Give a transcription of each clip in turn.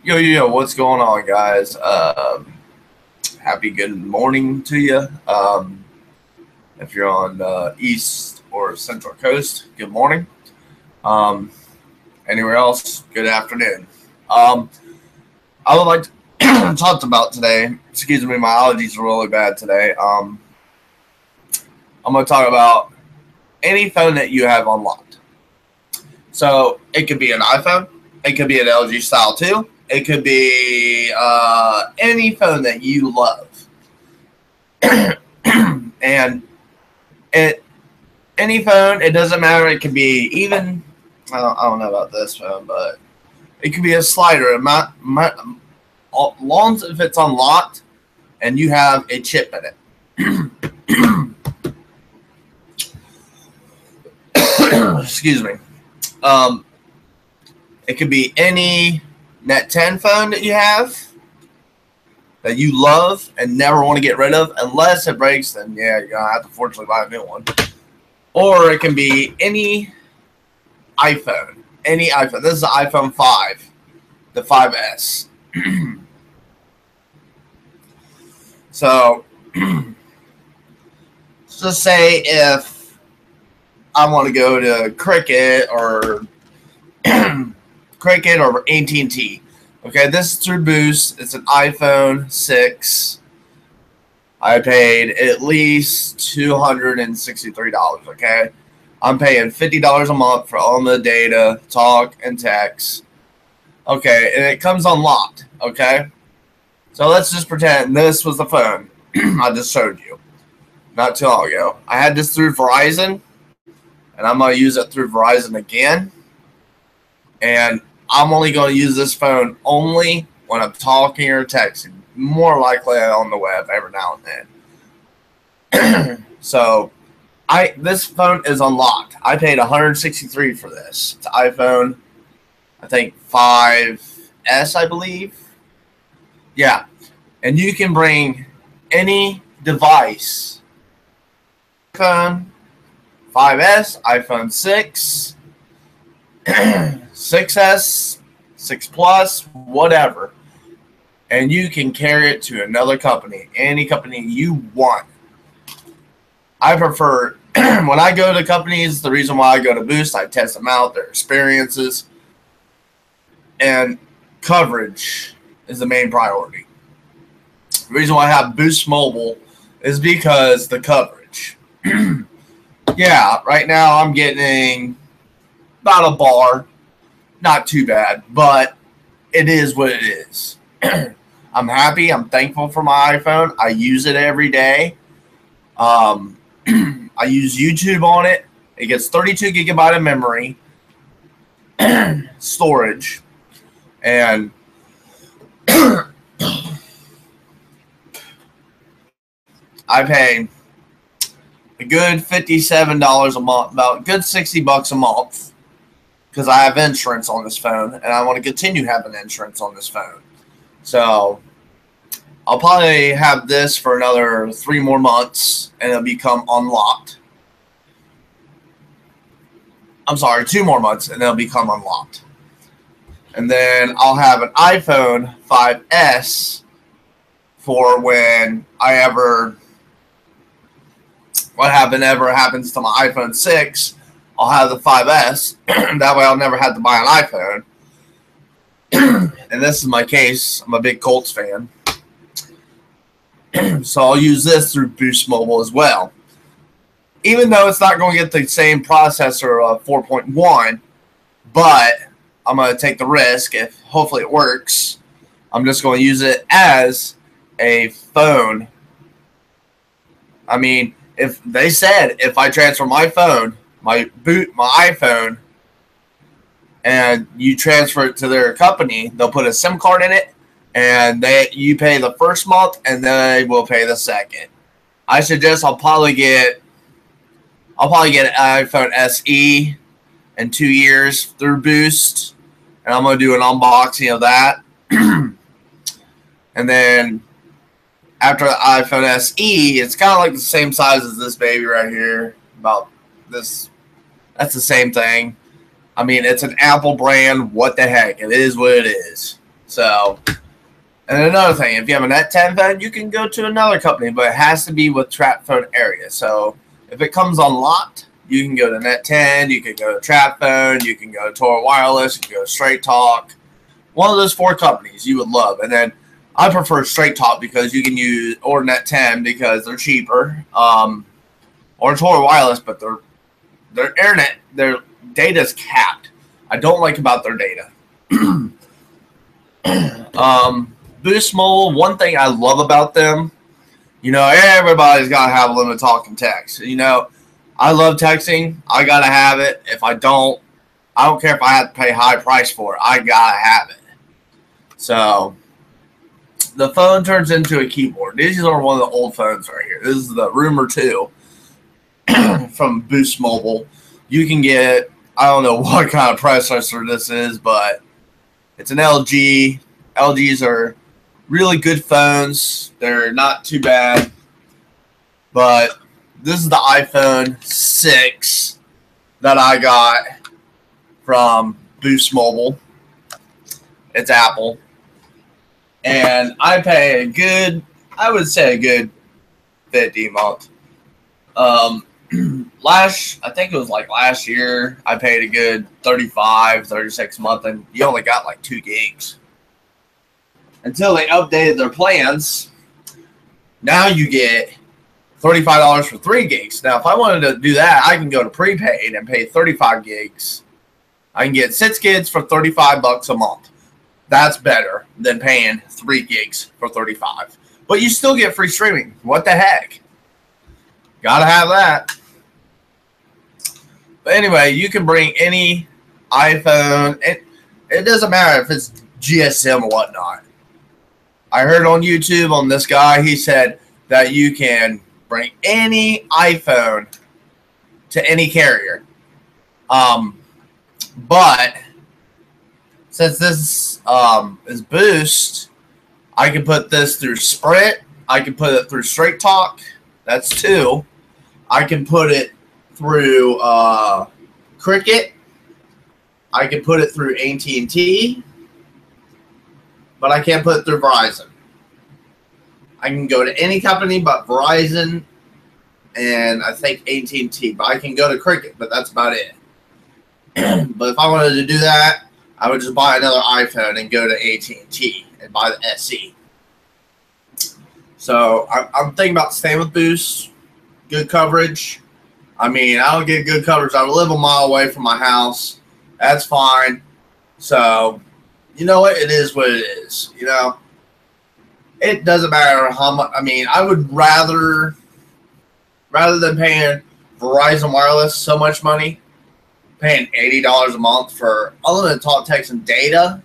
Yo, what's going on, guys? Happy good morning to you. If you're on the East or Central Coast, good morning. Um, Anywhere else, good afternoon. Um, I would like to talk about today. Excuse me, my allergies are really bad today. I'm going to talk about any phone that you have unlocked. So it could be an iPhone, it could be an LG Style 2, it could be any phone that you love. And it any phone, it doesn't matter. It could be even, I don't know about this phone, but it could be a slider. Long as if it's unlocked and you have a chip in it. Excuse me. Um, it could be any Net 10 phone that you have that you love and never want to get rid of. Unless it breaks, then yeah, you're going to have to fortunately buy a new one. Or it can be any iPhone. Any iPhone. This is the iPhone 5, the 5S. So, just say if I want to go to Cricket or Cricket or AT&T. Okay, this is through Boost. It's an iPhone 6. I paid at least $263. Okay, I'm paying $50 a month for all the data, talk, and text. Okay, and it comes unlocked. Okay, so let's just pretend this was the phone I just showed you not too long ago. I had this through Verizon, and I'm going to use it through Verizon again. And I'm only going to use this phone only when I'm talking or texting. More likely on the web every now and then. So this phone is unlocked. I paid $163 for this. It's an iPhone, I think 5S, I believe. Yeah, and you can bring any device. iPhone 5S, iPhone 6, 6S, 6 Plus, whatever. And you can carry it to another company, any company you want. I prefer, when I go to companies, the reason why I go to Boost, I test them out, their experiences, and coverage is the main priority. The reason why I have Boost Mobile is because the coverage. Yeah, right now I'm getting about a bar. Not too bad, but it is what it is. I'm happy. I'm thankful for my iPhone. I use it every day. I use YouTube on it. It gets 32 gigabyte of memory storage, and I pay a good $57 a month, about good $60 a month, because I have insurance on this phone, and I want to continue having insurance on this phone. So I'll probably have this for another 3 more months, and it'll become unlocked. I'm sorry, 2 more months, and it'll become unlocked. And then I'll have an iPhone 5S for when whatever happens to my iPhone 6, I'll have the 5S. That way I'll never have to buy an iPhone. And this is my case. I'm a big Colts fan. So I'll use this through Boost Mobile as well. Even though it's not going to get the same processor of 4.1, but I'm going to take the risk. If hopefully it works, I'm just going to use it as a phone. I mean, if they said if I transfer my phone, my iPhone, and you transfer it to their company, they'll put a SIM card in it, and you pay the first month, and they will pay the second. I suggest I'll probably get an iPhone SE in 2 years through Boost, and I'm going to do an unboxing of that. And then after the iPhone SE, it's kind of like the same size as this baby right here. About this, that's the same thing. I mean, it's an Apple brand. What the heck? It is what it is. So, and another thing, if you have a Net 10 phone, you can go to another company, but it has to be with Trap Phone area. So if it comes unlocked, you can go to Net 10, you can go to Trap Phone, you can go to Toro Wireless, you can go to Straight Talk. One of those 4 companies you would love. And then I prefer Straight Talk because you can use, or Net 10 because they're cheaper, or Toro Wireless, but their internet, their data is capped. I don't like about their data. Boost Mobile, one thing I love about them, you know, everybody's got to have a limit of talk and text. You know, I love texting. I got to have it. If I don't care if I have to pay high price for it. I got to have it. So the phone turns into a keyboard. These are one of the old phones right here. This is the Rumor 2 from Boost Mobile. You can get, I don't know what kind of processor this is, but it's an LG. LGs are really good phones. They're not too bad. But this is the iPhone 6 that I got from Boost Mobile. It's Apple. And I pay a good, I would say a good $50 a month. I think it was like last year, I paid a good $35, $36 a month, and you only got like 2 gigs. Until they updated their plans, now you get $35 for 3 gigs. Now, if I wanted to do that, I can go to prepaid and pay 35 gigs. I can get 6 gigs for $35 a month. That's better than paying 3 gigs for $35. But you still get free streaming. What the heck? Gotta have that. But anyway, you can bring any iPhone. It doesn't matter if it's GSM or whatnot. I heard on YouTube on this guy, he said that you can bring any iPhone to any carrier. But since this is Boost, I can put this through Sprint. I can put it through Straight Talk. That's 2. I can put it through Cricket. I can put it through AT&T. But I can't put it through Verizon. I can go to any company but Verizon and I think AT&T. But I can go to Cricket, but that's about it. But if I wanted to do that, I would just buy another iPhone and go to AT&T and buy the SE. So I'm thinking about staying with Boost. Good coverage. I mean, I don't get good coverage. I live a mile away from my house. That's fine. So, you know what? It is what it is. You know, it doesn't matter how much. I mean, I would rather than paying Verizon Wireless so much money, paying $80 a month for unlimited talk, text, and data.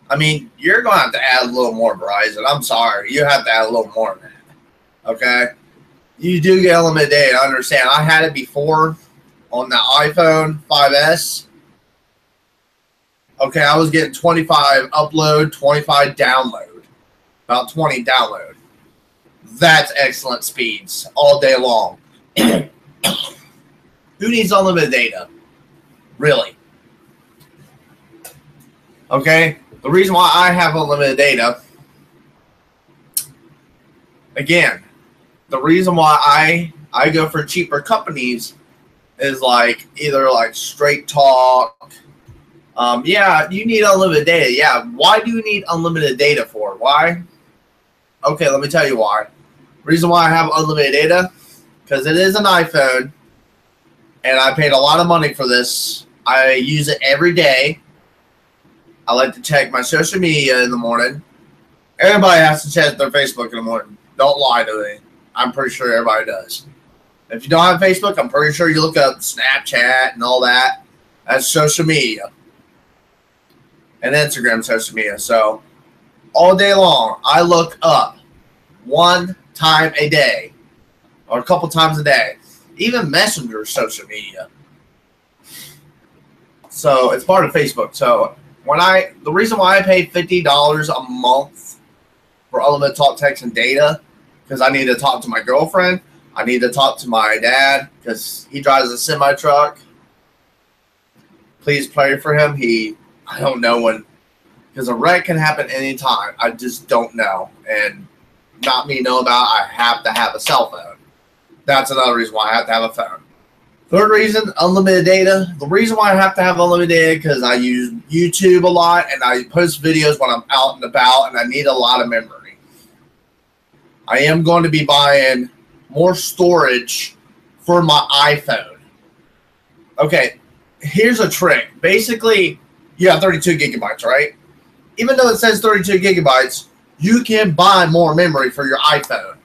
I mean, you're going to have to add a little more Verizon. I'm sorry. You have to add a little more than that. Okay? You do get unlimited data. I understand. I had it before on the iPhone 5S. Okay, I was getting 25 upload, 25 download. About 20 download. That's excellent speeds all day long. Who needs unlimited data? Really? Okay, the reason why I have unlimited data, again, the reason why I go for cheaper companies is like either like Straight Talk. Yeah, you need unlimited data. Yeah, why do you need unlimited data for? Why? Okay, let me tell you why. Reason why I have unlimited data, because it is an iPhone, and I paid a lot of money for this. I use it every day. I like to check my social media in the morning. Everybody has to check their Facebook in the morning. Don't lie to me. I'm pretty sure everybody does. If you don't have Facebook, I'm pretty sure you look up Snapchat and all that. That's social media. And Instagram social media. So all day long, I look up one time a day or a couple times a day. Even Messenger social media. So it's part of Facebook. So the reason why I pay $50 a month for unlimited talk, text, and data, because I need to talk to my girlfriend. I need to talk to my dad because he drives a semi truck. Please pray for him. I don't know when because a wreck can happen anytime. I just don't know, and not me know about. I have to have a cell phone. That's another reason why I have to have a phone. Third reason, unlimited data. The reason why I have to have unlimited data because I use YouTube a lot and I post videos when I'm out and about, and I need a lot of memory. I am going to be buying more storage for my iPhone. Okay, here's a trick. Basically, you have 32 gigabytes, right? Even though it says 32 gigabytes, you can buy more memory for your iPhone.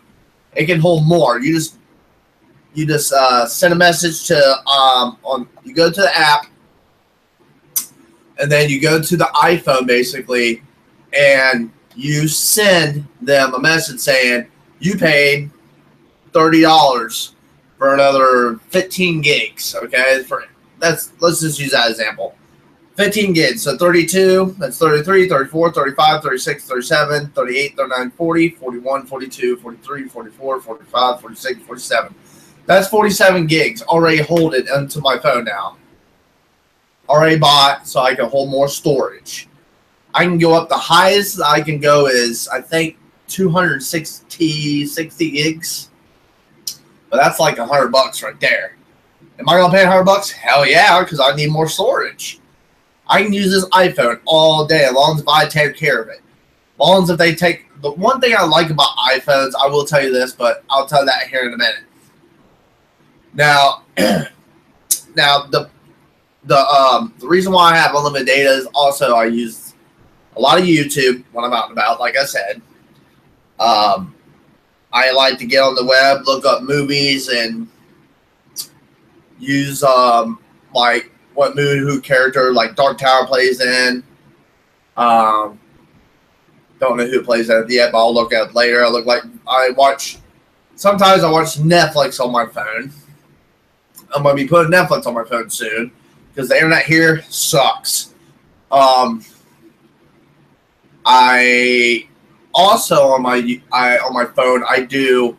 It can hold more. You just send a message to you go to the app, and then you go to the iPhone basically, and you send them a message saying you paid $30 for another 15 gigs. Okay, let's just use that example. 15 gigs, so 32, that's 33, 34, 35, 36, 37, 38, 39, 40, 41, 42, 43, 44, 45, 46, 47. That's 47 gigs already hold it into my phone now. Already bought so I can hold more storage. I can go up, the highest I can go is, I think, 260 gigs. But that's like $100 right there. Am I going to pay $100? Hell yeah, because I need more storage. I can use this iPhone all day as long as I take care of it. As long as if they take... The one thing I like about iPhones, I will tell you this, but I'll tell you that here in a minute. Now, the reason why I have unlimited data is also I use a lot of YouTube when I'm out and about, like I said. I like to get on the web, look up movies, and use like what movie, who character, like Dark Tower plays in. Don't know who plays that yet, but I'll look at it later. Sometimes I watch Netflix on my phone. I'm going to be putting Netflix on my phone soon because the internet here sucks. I also on my phone I do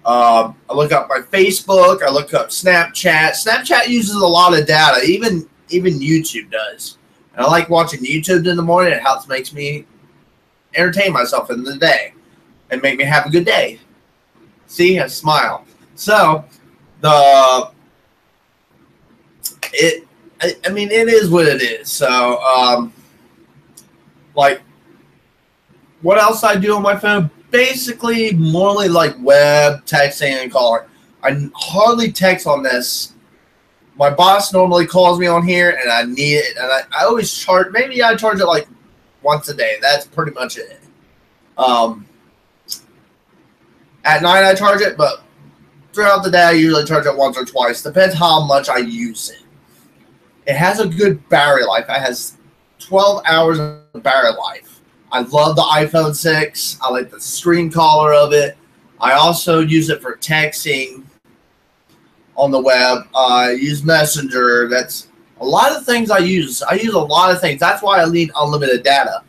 I look up my Facebook, I look up Snapchat. Snapchat uses a lot of data, even YouTube does. And I like watching YouTube in the morning. It helps makes me entertain myself in the day and make me have a good day. See, I smile. So I mean, it is what it is. So, like, what else I do on my phone? Basically, morely like web, texting, and calling. I hardly text on this. My boss normally calls me on here, and I need it. And I always charge. Maybe I charge it like once a day. That's pretty much it. At night I charge it, but throughout the day I usually charge it once or twice. Depends how much I use it. It has a good battery life. It has 12 hours of battery life. I love the iPhone 6. I like the screen color of it. I also use it for texting on the web. I use Messenger. That's a lot of things I use. I use a lot of things. That's why I need unlimited data.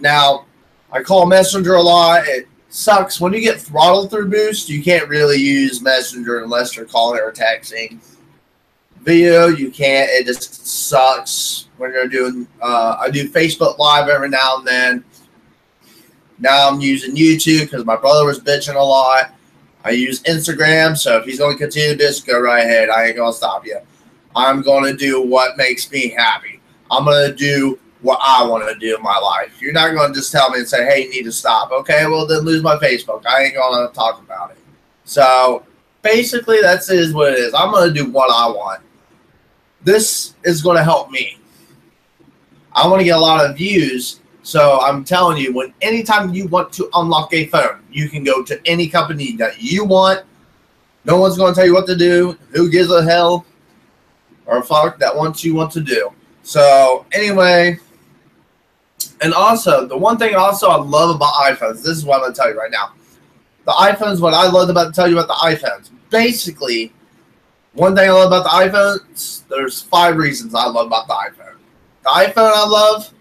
Now, I call Messenger a lot. It sucks. When you get throttled through Boost, you can't really use Messenger unless you're calling or texting. Video, you can't. It just sucks when you're doing I do Facebook Live every now and then. Now I'm using YouTube because my brother was bitching a lot. I use Instagram, so if he's going to continue to bitch, go right ahead. I ain't going to stop you. I'm going to do what makes me happy. I'm going to do what I want to do in my life. You're not going to just tell me and say, hey, you need to stop. Okay, well, then lose my Facebook. I ain't going to talk about it. So basically, that's what it is. I'm going to do what I want. This is going to help me. I want to get a lot of views, so I'm telling you, anytime you want to unlock a phone, you can go to any company that you want. No one's going to tell you what to do. Who gives a hell or fuck that wants you want to do. So anyway, and also the one thing also I love about iPhones, this is what I'm going to tell you right now. The iPhones, what I love about to tell you about the iPhones, basically, one thing I love about the iPhones, there's 5 reasons I love about the iPhone. The iPhone I love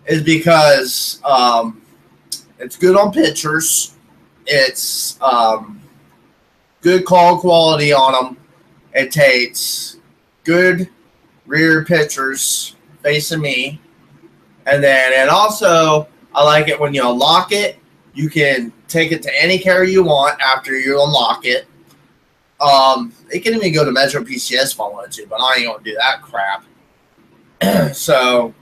is because it's good on pictures. It's good call quality on them. It takes good rear pictures facing me. And also, I like it when you unlock it. You can take it to any carrier you want after you unlock it. It can even go to Metro PCS if I wanted to, but I ain't gonna do that crap. So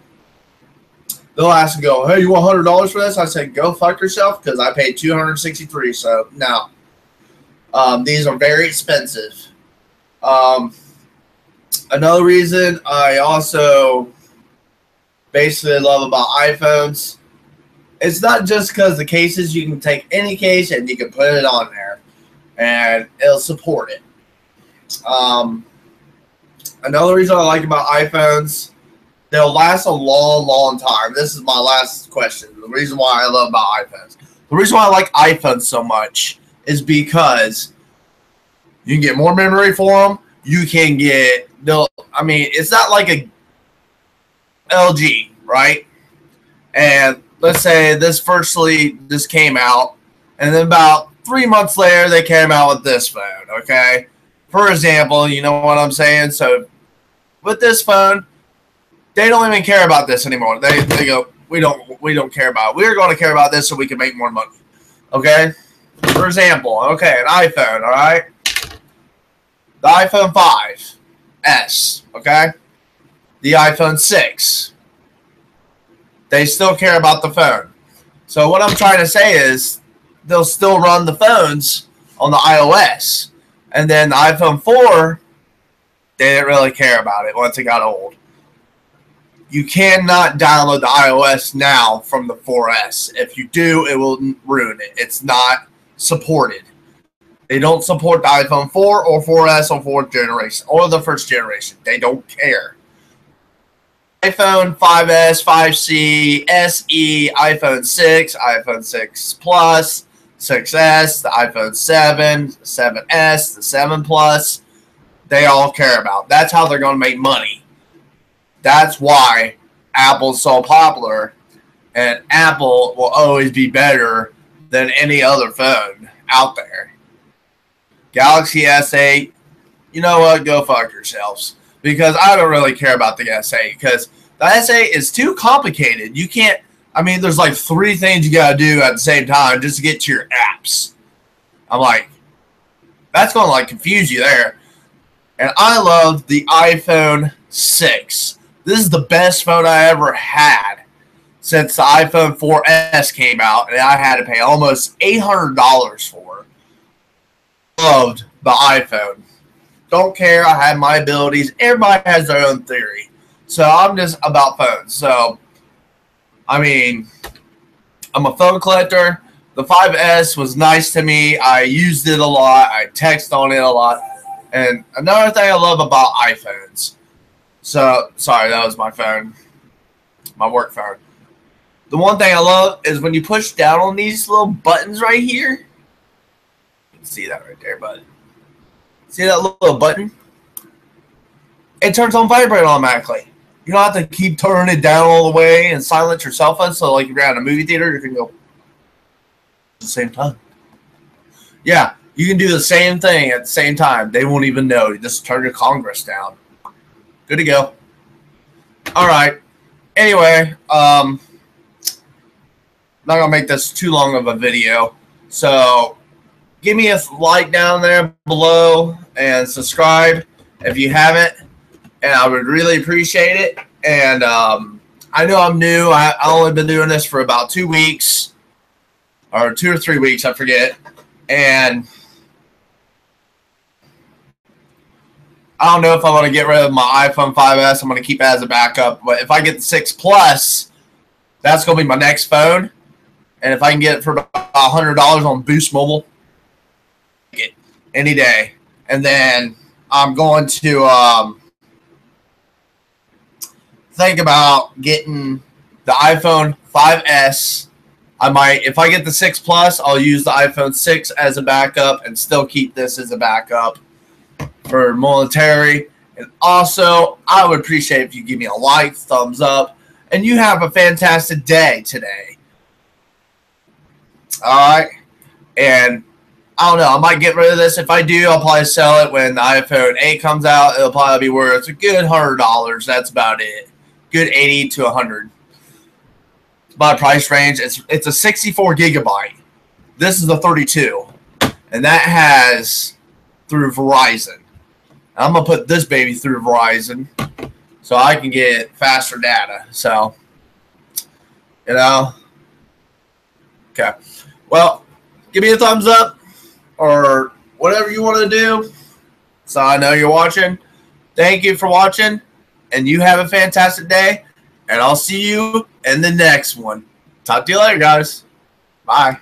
they'll ask and go, "Hey, you want $100 for this?" I said, "Go fuck yourself," because I paid $263. So no, these are very expensive. Another reason I also basically love about iPhones, it's not just because the cases. You can take any case and you can put it on there, and it'll support it. Another reason I like about iPhones, they'll last a long, long time. This is my last question. The reason why I love about iPhones. The reason why I like iPhones so much is because you can get more memory for them. You can get, I mean, it's not like a LG, right? And let's say this came out, and then about 3 months later, they came out with this phone, okay? For example, you know what I'm saying? So with this phone, they don't even care about this anymore. They go, we don't care about it. We're going to care about this so we can make more money, okay? For example, okay, an iPhone, all right? The iPhone 5S, okay? The iPhone 6. They still care about the phone. So what I'm trying to say is they'll still run the phones on the iOS. And then the iPhone 4, they didn't really care about it once it got old. You cannot download the iOS now from the 4S. If you do, it will ruin it. It's not supported. They don't support the iPhone 4 or 4S or 4th generation or the first generation. They don't care. iPhone 5S, 5C, SE, iPhone 6, iPhone 6 Plus, 6S, the iPhone 7, 7S, the 7 Plus, they all care about. That's how they're going to make money. That's why Apple's so popular, and Apple will always be better than any other phone out there. Galaxy S8, you know what? Go fuck yourselves. Because I don't really care about the S8, because the S8 is too complicated. You can't, I mean, there's like 3 things you got to do at the same time just to get to your apps. I'm like, that's going to like confuse you there. And I love the iPhone 6. This is the best phone I ever had since the iPhone 4S came out, and I had to pay almost $800 for it. Loved the iPhone. Don't care. I had my abilities. Everybody has their own theory. So I'm just about phones. So, I mean, I'm a phone collector. The 5S was nice to me. I used it a lot. I text on it a lot. And another thing I love about iPhones. So, sorry, that was my phone. My work phone. The one thing I love is when you push down on these little buttons right here. You can see that right there, bud. See that little button? It turns on vibrate automatically. You don't have to keep turning it down all the way and silence your cell phone. So, like, if you're at a movie theater, you can go at the same time. Yeah, you can do the same thing at the same time. They won't even know. You just turn your Congress down. Good to go. All right. Anyway, not going to make this too long of a video. So, give me a like down there below and subscribe if you haven't, and I would really appreciate it. And I know I'm new. I only been doing this for about 2 weeks, or 2 or 3 weeks, I forget. And I don't know if I want to get rid of my iPhone 5S. I'm going to keep it as a backup. But if I get the 6 Plus, that's going to be my next phone. And if I can get it for about $100 on Boost Mobile, it any day. And then I'm going to think about getting the iPhone 5S. I might, if I get the 6 Plus, I'll use the iPhone 6 as a backup and still keep this as a backup for military. And also, I would appreciate if you give me a like, thumbs up, and you have a fantastic day today. Alright, and I don't know, I might get rid of this. If I do, I'll probably sell it when the iPhone 8 comes out. It'll probably be worth a good $100. That's about it. Good 80 to 100. my price range. It's a 64 gigabyte. This is the 32, and that has through Verizon. I'm gonna put this baby through Verizon so I can get faster data. So, you know, okay. Well, give me a thumbs up or whatever you want to do, so I know you're watching. Thank you for watching, and you have a fantastic day. And I'll see you in the next one. Talk to you later, guys. Bye.